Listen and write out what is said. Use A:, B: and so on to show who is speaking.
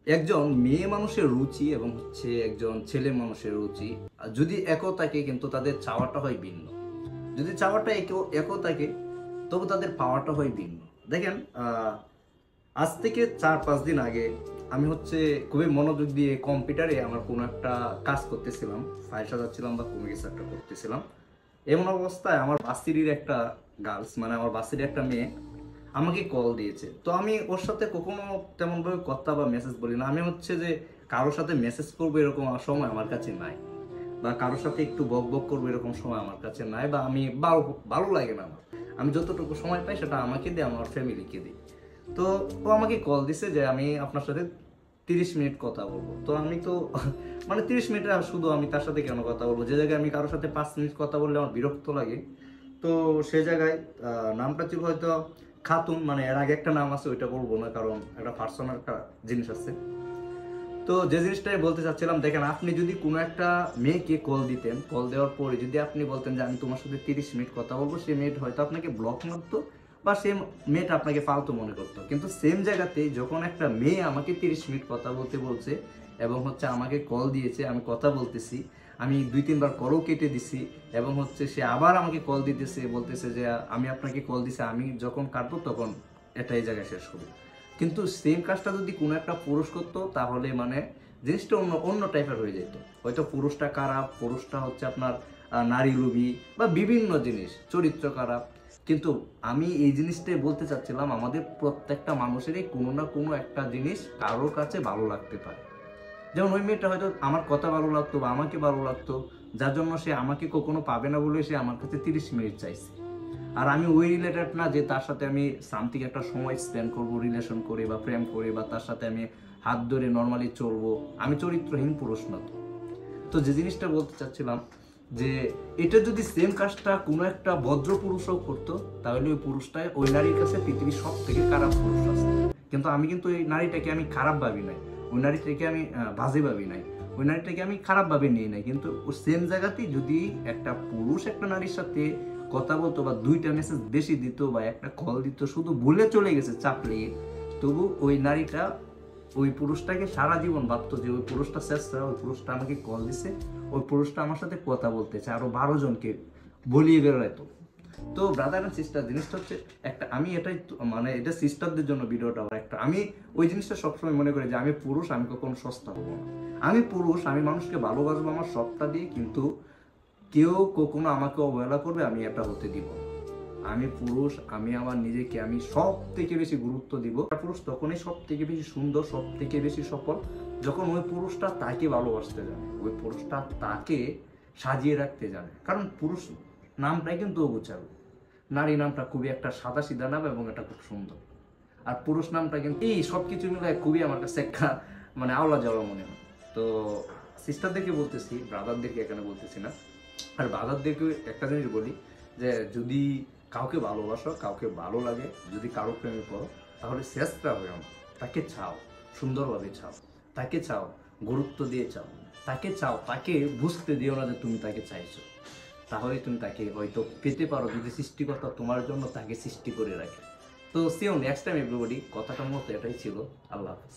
A: একজন মেয়ে মানুষের রুচি এবং একজন ছেলে মানুষের রুচি যদি একও থাকে, কিন্তু তাদের চাওয়াটা হয় ভিন্ন। যদি চাওয়াটা একও থাকে, তবু তাদের পাওয়াটা হয় ভিন্ন। দেখেন, আজ থেকে 4-5 দিন আগে আমি খুবই মনোযোগ দিয়ে কম্পিউটারে আমার কোনো একটা কাজ করতেছিলাম, ফাইল সাজাচ্ছিলাম বা কোনো কিছু একটা করতেছিলাম। এমন অবস্থায় আমার বাসিরির একটা গার্লস, মানে আমার বাসিরির একটা মেয়ে আমাকে কল দিয়েছে। তো আমি ওর সাথে কখনো তেমনভাবে কথা বা মেসেজ বলি না। আমি যে কারোর সাথে মেসেজ করবো এরকম সময় আমার কাছে নাই, বা কারোর সাথে একটু বক বক করবো এরকম সময় আমার কাছে নাই, বা আমি ভালো ভালো লাগে না আমার। আমি যতটুকু সময় পাই সেটা আমাকে দিই, আমার ফ্যামিলিকে দিই। তো ও আমাকে কল দিছে যে আমি আপনার সাথে 30 মিনিট কথা বলবো। তো আমি তো মানে 30 মিনিটে শুধু আমি তার সাথে কেন কথা বলবো, যে জায়গায় আমি কারোর সাথে 5 মিনিট কথা বললে আমার বিরক্ত লাগে। তো সে জায়গায় নামটা ছিল হয়তো খাতুন, মানে এর আগে একটা নাম আছে, ওইটা বলবো না কারণ একটা পার্সোনাল একটা জিনিস আছে। তো যে জিনিসটা আমি বলতে চাচ্ছিলাম, দেখেন, আপনি যদি কোনো একটা মেয়েকে কল দিতেন, কল দেওয়ার পরে যদি আপনি বলতেন যে আমি তোমার সাথে 30 মিনিট কথা বলবো, সে মেয়েটা হয়তো আপনাকে ব্লক মারতো, বা সে মেয়েটা আপনাকে ফালতু মনে করতো। কিন্তু সেম জায়গাতে যখন একটা মেয়ে আমাকে 30 মিনিট কথা বলতে বলছে এবং আমাকে কল দিয়েছে, আমি কথা বলতেছি, আমি 2-3 বার কলও কেটে দিছি, এবং সে আবার আমাকে কল দিতেছে, বলতেছে যে আমি আপনাকে কল দিছি, আমি যখন কাটবো তখন এটা এই জায়গায় শেষ হবে। কিন্তু সেম কাজটা যদি কোনো একটা পুরুষ করতো, তাহলে মানে জিনিসটা অন্য অন্য টাইপের হয়ে যেত। হয়তো পুরুষটা খারাপ, পুরুষটা আপনার নারী লোভী বা বিভিন্ন জিনিস, চরিত্র খারাপ। কিন্তু আমি এই জিনিসটাই বলতে চাচ্ছিলাম, আমাদের প্রত্যেকটা মানুষেরই কোনো না কোনো একটা জিনিস কারোর কাছে ভালো লাগতে পারে। যেমন ওই মেয়েটা হয়তো আমার কথা ভালো লাগতো বা আমাকে ভালো লাগতো, যার জন্য সে আমাকে কখনো পাবে না বলে সে আমার কাছে 30 মিনিট চাইছে। আর আমি ওই রিলেটেড না যে তার সাথে আমি সামথিং একটা সময় স্পেন্ড করবো, রিলেশন করে বা প্রেম করে, বা তার সাথে আমি হাত ধরে নর্মালি চলবো। আমি চরিত্রহীন পুরুষ না। তো তো যে জিনিসটা বলতে চাচ্ছিলাম, যে এটা যদি সেম কাজটা কোনো একটা ভদ্র পুরুষও করতো, তাহলে ওই পুরুষটাই ওই নারীর কাছে পৃথিবীর সব থেকে খারাপ পুরুষ আছে। কিন্তু আমি কিন্তু ওই নারীটাকে আমি খারাপ ভাবি নাই, ওই নারীটাকে আমি বাজে ভাবি নাই, ওই নারীটাকে আমি খারাপ ভাবে নিয়ে নাই। কিন্তু সেম জায়গাতেই যদি একটা পুরুষ একটা নারীর সাথে কথা বলতো, বা 2টা মেসেজ বেশি দিত, বা একটা কল দিত, শুধু ভুলে চলে গেছে চাপলে, তবু ওই নারীটা ওই পুরুষটাকে সারা জীবন ভাবতো যে ওই পুরুষটা চেষ্টা, ওই পুরুষটা আমাকে কল দিছে, ওই পুরুষটা আমার সাথে কথা বলতেছে, আরো 12 জনকে বলিয়ে বেড়াইতো। তো ব্রাদার এন্ড সিস্টার জিনিসটা একটা, আমি এটাই মানে এটা সিস্টারদের জন্য ভিডিওটা একটা, আমি ওই জিনিসটা সবসময় মনে করি যে আমি পুরুষ, আমি কখনো সস্তা হবো না। আমি পুরুষ, আমি মানুষকে ভালোবাসবো আমার সবটা দিয়ে, কিন্তু কেউ কখনো আমাকে অবহেলা করবে আমি এটা হতে দিব না। আমি পুরুষ, আমি আমার নিজেকে আমি সব থেকে বেশি গুরুত্ব দিব। পুরুষ তখনই সব থেকে বেশি সুন্দর, সব থেকে বেশি সফল, যখন ওই পুরুষটা তাকে ভালোবাসতে জানে, ওই পুরুষটা তাকে সাজিয়ে রাখতে জানে। কারণ পুরুষ নামটাই কিন্তু অগোছালো, নারী নামটা খুবই একটা সাদা সিধা নাম এবং এটা খুব সুন্দর। আর পুরুষ নামটা কিন্তু এই সবকিছু মিলে খুবই আমার কাছে একটা মানে আওলা যাওয়া মনে হয়। তো সিস্টারদেরকে বলতেছি, ব্রাদারদেরকে এখানে বলতেছি না। আর ব্রাদারদেরকে একটা জিনিস বলি, যে যদি কাউকে ভালোবাসো, কাউকে ভালো লাগে, যদি কারো প্রেমে পড়ো, তাহলে চেষ্টা হয়ে তাকে চাও, সুন্দরভাবে চাও, তাকে চাও, গুরুত্ব দিয়ে চাও, তাকে চাও, তাকে বুঝতে দিও না যে তুমি তাকে চাইছো। তাহলে তুমি তাকে হয়তো পেতে পারো, যদি সৃষ্টিকর্তা তোমার জন্য তাকে সৃষ্টি করে রাখে। তো সিও নেক্সট টাইম এভরিবডি, কথাটা মতো এটাই ছিল। আল্লাহ হাফেজ।